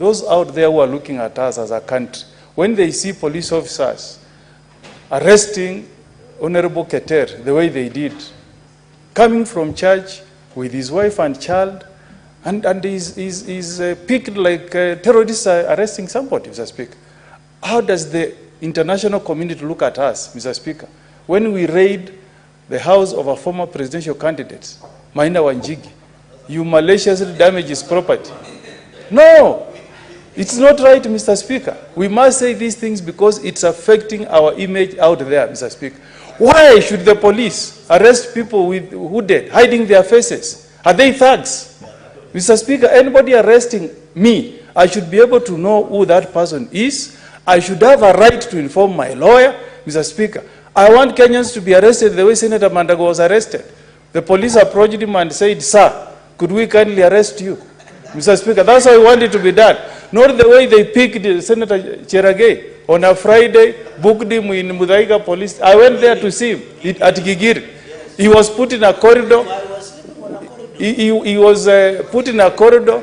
those out there who are looking at us as a country, when they see police officers arresting Honorable Keter the way they did, coming from church with his wife and child, and he's picked like terrorists arresting somebody, Mr. Speaker. How does the international community look at us, Mr. Speaker, when we raid the house of a former presidential candidate, Maina Wanjigi? You maliciously damage his property. No, it's not right, Mr. Speaker. We must say these things because it's affecting our image out there, Mr. Speaker. Why should the police arrest people with hooded, hiding their faces? Are they thugs? Mr. Speaker, anybody arresting me, I should be able to know who that person is. I should have a right to inform my lawyer, Mr. Speaker. I want Kenyans to be arrested the way Senator Mandago was arrested. The police approached him and said, "Sir, could we kindly arrest you?" Mr. Speaker, that's how I want it to be done. Not the way they picked Senator Cherargei on a Friday, booked him in Muthaiga police. I went there to see him at Gigiri. He was put in a corridor. He was put in a corridor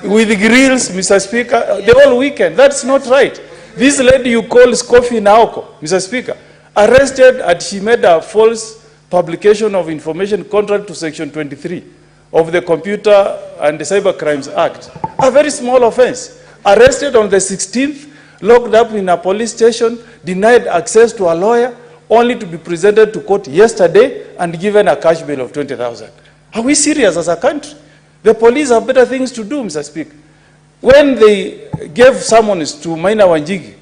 with grills, Mr. Speaker, the whole weekend. That's not right. This lady you call Skofi Naoko, Mr. Speaker, arrested and she made a false publication of information contrary to Section 23 of the Computer and Cyber Crimes Act. A very small offense. Arrested on the 16th, locked up in a police station, denied access to a lawyer, only to be presented to court yesterday and given a cash bail of 20,000. Are we serious as a country? The police have better things to do, Mr. Speaker. When they gave summons to Maina Wanjigi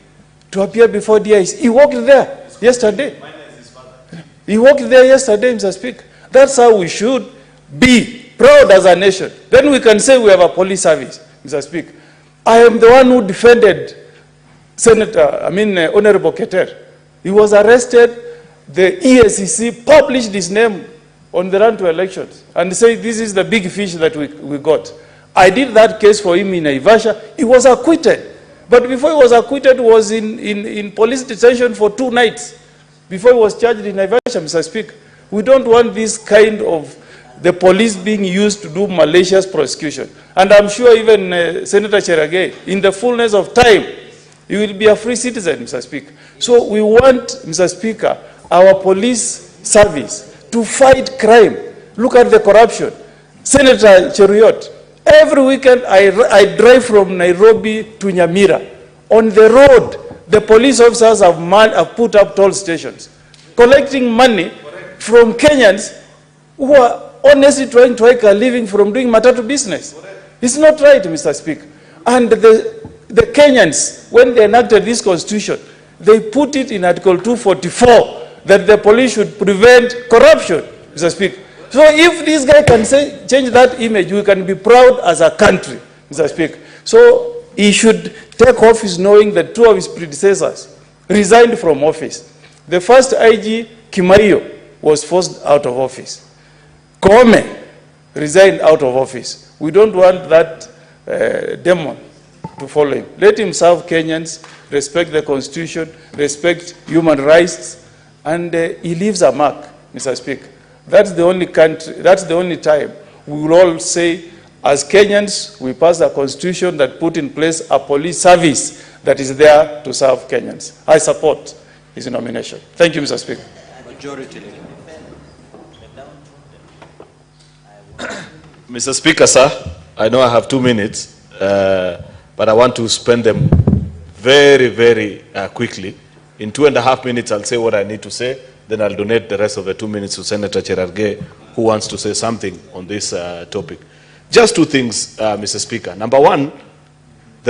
to appear before DIC, he walked there yesterday. He walked there yesterday, Mr. Speaker. That's how we should be proud as a nation. Then we can say we have a police service, Mr. Speaker. I am the one who defended Honorable Keter. He was arrested. The EACC published his name on the run to elections and said this is the big fish that we got. I did that case for him in Naivasha. He was acquitted. But before he was acquitted, he was in police detention for 2 nights before he was charged in Naivasha, Mr. Speaker. We don't want this kind of the police being used to do malicious prosecution. And I'm sure even Senator Cherargei, in the fullness of time, he will be a free citizen, Mr. Speaker. So we want, Mr. Speaker, our police service to fight crime. Look at the corruption. Senator Cheruiyot, every weekend I drive from Nairobi to Nyamira. On the road, the police officers have put up toll stations, collecting money from Kenyans who are honestly trying to make a living from doing matatu business. It's not right, Mr. Speaker. And the Kenyans, when they enacted this constitution, they put it in Article 244 that the police should prevent corruption, Mr. Speaker. So if this guy can change that image, we can be proud as a country, Mr. Speaker. So he should take office knowing that 2 of his predecessors resigned from office. The first IG, Kimaiyo, was forced out of office. Ig.Koome resigned out of office. We don't want that demon to follow him. Let him serve Kenyans, respect the Constitution, respect human rights, and he leaves a mark, Mr. Speaker. That's the only country, that's the only time we will all say, as Kenyans, we passed a constitution that put in place a police service that is there to serve Kenyans. I support his nomination. Thank you, Mr. Speaker. Majority. Mr. Speaker, sir, I know I have 2 minutes, but I want to spend them very, very quickly. In 2.5 minutes, I'll say what I need to say. Then I'll donate the rest of the 2 minutes to Senator Cherargei, who wants to say something on this topic. Just 2 things, Mr. Speaker. Number 1,